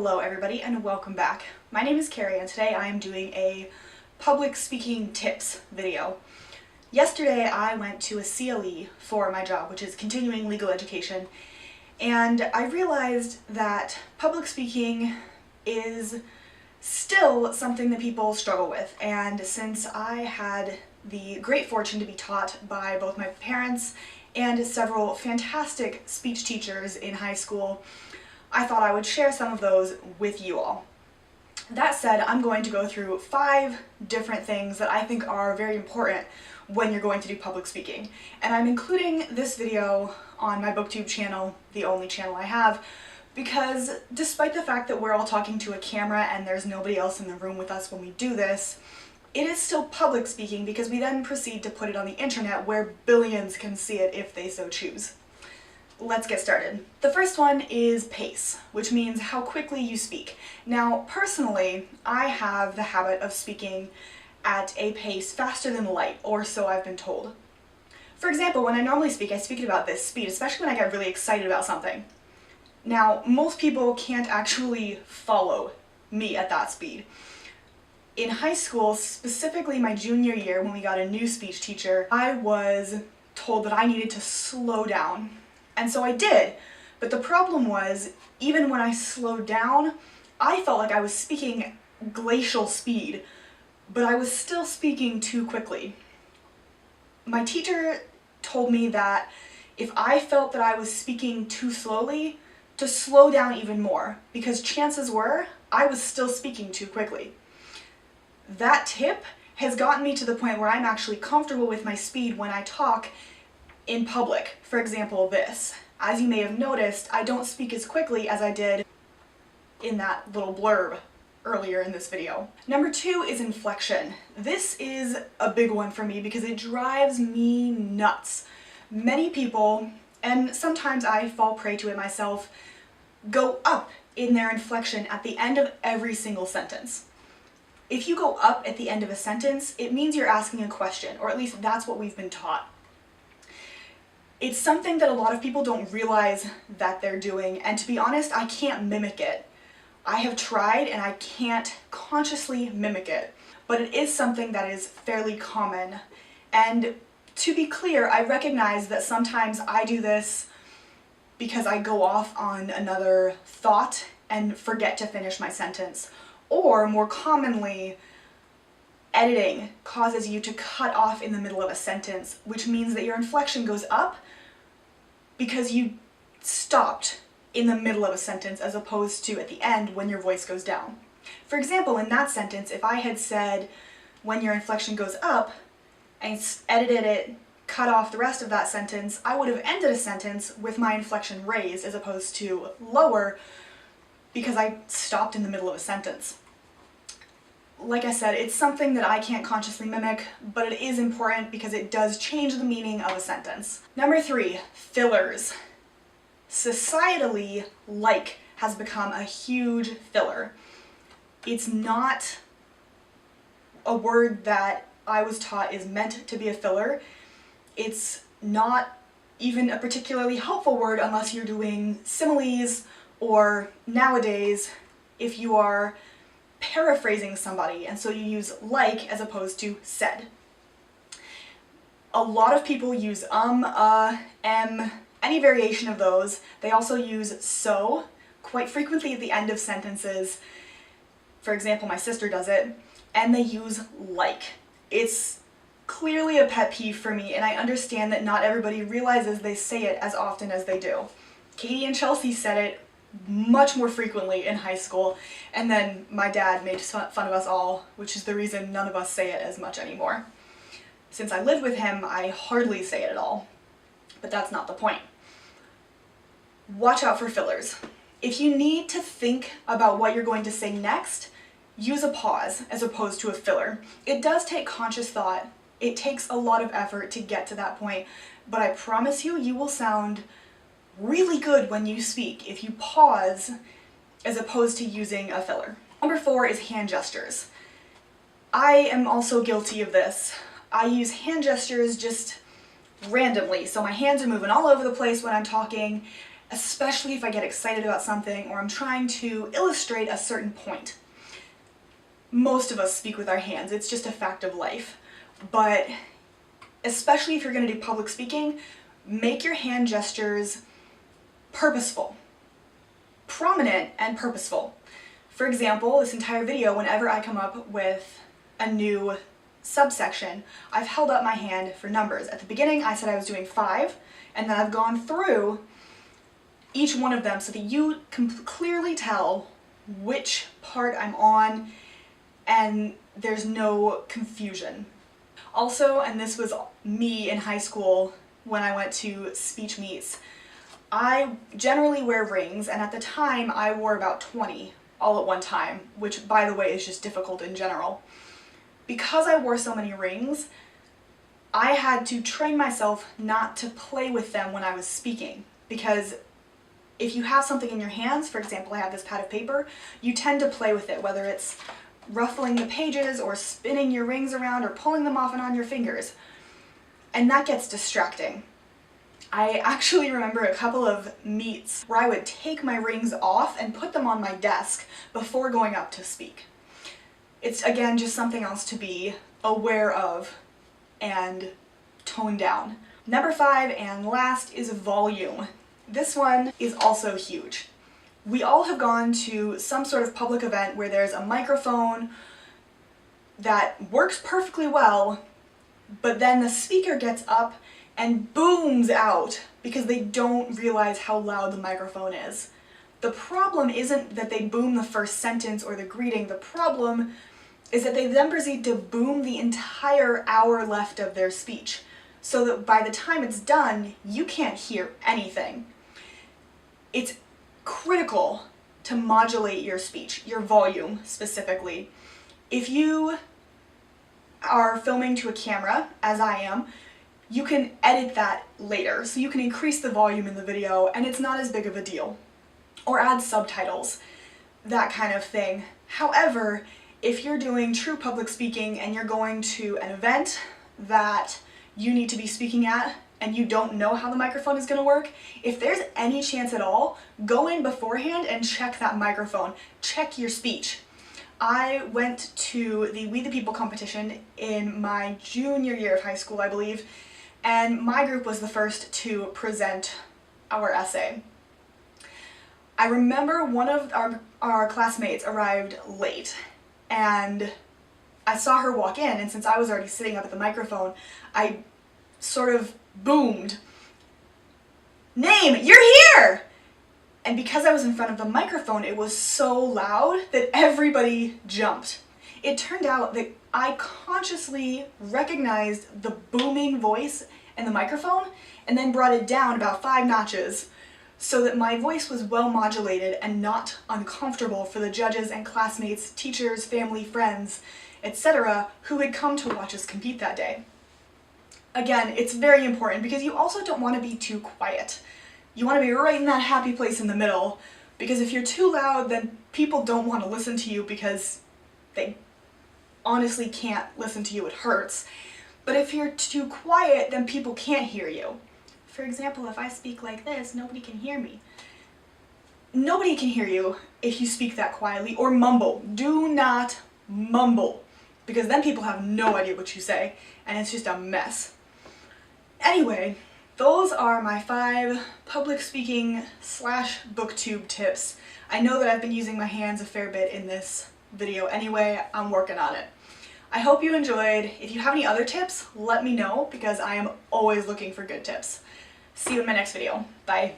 Hello everybody and welcome back. My name is Kari and today I am doing a public speaking tips video. Yesterday I went to a CLE for my job, which is continuing legal education, and I realized that public speaking is still something that people struggle with, and since I had the great fortune to be taught by both my parents and several fantastic speech teachers in high school, I thought I would share some of those with you all. That said, I'm going to go through 5 different things that I think are very important when you're going to do public speaking. And I'm including this video on my Booktube channel, the only channel I have, because despite the fact that we're all talking to a camera and there's nobody else in the room with us when we do this, it is still public speaking because we then proceed to put it on the internet where billions can see it if they so choose. Let's get started. The first one is pace, which means how quickly you speak. Now, personally, I have the habit of speaking at a pace faster than light, or so I've been told. For example, when I normally speak, I speak at about this speed, especially when I get really excited about something. Now, most people can't actually follow me at that speed. In high school, specifically my junior year when we got a new speech teacher, I was told that I needed to slow down. And so I did, but the problem was, even when I slowed down, I felt like I was speaking glacial speed, but I was still speaking too quickly. My teacher told me that if I felt that I was speaking too slowly, to slow down even more, because chances were I was still speaking too quickly. That tip has gotten me to the point where I'm actually comfortable with my speed when I talk in public. For example, this. As you may have noticed, I don't speak as quickly as I did in that little blurb earlier in this video. Number 2 is inflection. This is a big one for me because it drives me nuts. Many people, and sometimes I fall prey to it myself, go up in their inflection at the end of every single sentence. If you go up at the end of a sentence, it means you're asking a question, or at least that's what we've been taught. It's something that a lot of people don't realize that they're doing, and to be honest, I can't mimic it. I have tried and I can't consciously mimic it, but it is something that is fairly common. And to be clear, I recognize that sometimes I do this because I go off on another thought and forget to finish my sentence. Or more commonly, editing causes you to cut off in the middle of a sentence, which means that your inflection goes up because you stopped in the middle of a sentence as opposed to at the end when your voice goes down. For example, in that sentence, if I had said when your inflection goes up and edited it, cut off the rest of that sentence, I would have ended a sentence with my inflection raised as opposed to lower because I stopped in the middle of a sentence. Like I said, it's something that I can't consciously mimic, but it is important because it does change the meaning of a sentence. Number 3, fillers. Societally, like has become a huge filler. It's not a word that I was taught is meant to be a filler. It's not even a particularly helpful word unless you're doing similes, or nowadays, if you are paraphrasing somebody, and so you use like as opposed to said. A lot of people use any variation of those. They also use so quite frequently at the end of sentences. For example, my sister does it, and they use like. It's clearly a pet peeve for me, and I understand that not everybody realizes they say it as often as they do. Katie and Chelsea said it much more frequently in high school, and then my dad made fun of us all, which is the reason none of us say it as much anymore. Since I live with him, I hardly say it at all, but that's not the point. Watch out for fillers. If you need to think about what you're going to say next, use a pause as opposed to a filler. It does take conscious thought. It takes a lot of effort to get to that point, but I promise you, you will sound really good when you speak if you pause as opposed to using a filler. Number 4 is hand gestures. I am also guilty of this. I use hand gestures just randomly, so my hands are moving all over the place when I'm talking, especially if I get excited about something or I'm trying to illustrate a certain point. Most of us speak with our hands, it's just a fact of life. But especially if you're going to do public speaking, make your hand gestures purposeful, prominent and purposeful. For example, this entire video, whenever I come up with a new subsection, I've held up my hand for numbers. At the beginning I said I was doing 5, and then I've gone through each one of them so that you can clearly tell which part I'm on and there's no confusion. Also, and this was me in high school when I went to speech meets, I generally wear rings, and at the time I wore about 20 all at one time, which by the way is just difficult in general. Because I wore so many rings, I had to train myself not to play with them when I was speaking, because if you have something in your hands, for example I have this pad of paper, you tend to play with it, whether it's ruffling the pages or spinning your rings around or pulling them off and on your fingers, and that gets distracting. I actually remember a couple of meets where I would take my rings off and put them on my desk before going up to speak. It's again just something else to be aware of and tone down. Number 5 and last is volume. This one is also huge. We all have gone to some sort of public event where there's a microphone that works perfectly well, but then the speaker gets up and booms out because they don't realize how loud the microphone is. The problem isn't that they boom the first sentence or the greeting, the problem is that they then proceed to boom the entire hour left of their speech, so that by the time it's done, you can't hear anything. It's critical to modulate your speech, your volume specifically. If you are filming to a camera, as I am, you can edit that later, so you can increase the volume in the video and it's not as big of a deal. Or add subtitles, that kind of thing. However, if you're doing true public speaking and you're going to an event that you need to be speaking at and you don't know how the microphone is going to work, if there's any chance at all, go in beforehand and check that microphone. Check your speech. I went to the We the People competition in my junior year of high school, I believe, and my group was the first to present our essay. I remember one of our classmates arrived late, and I saw her walk in, and since I was already sitting up at the microphone, I sort of boomed, "Name, you're here!" And because I was in front of the microphone, it was so loud that everybody jumped. It turned out that I consciously recognized the booming voice in the microphone and then brought it down about 5 notches so that my voice was well modulated and not uncomfortable for the judges and classmates, teachers, family, friends, etc. who had come to watch us compete that day. Again, it's very important because you also don't want to be too quiet. You want to be right in that happy place in the middle, because if you're too loud, then people don't want to listen to you because they honestly can't listen to you, it hurts. But if you're too quiet, then people can't hear you. For example, if I speak like this, nobody can hear me. Nobody can hear you if you speak that quietly or mumble. Do not mumble, because then people have no idea what you say, and it's just a mess. Anyway, those are my 5 public speaking / booktube tips. I know that I've been using my hands a fair bit in this video anyway, I'm working on it. I hope you enjoyed. If you have any other tips, let me know because I am always looking for good tips. See you in my next video. Bye.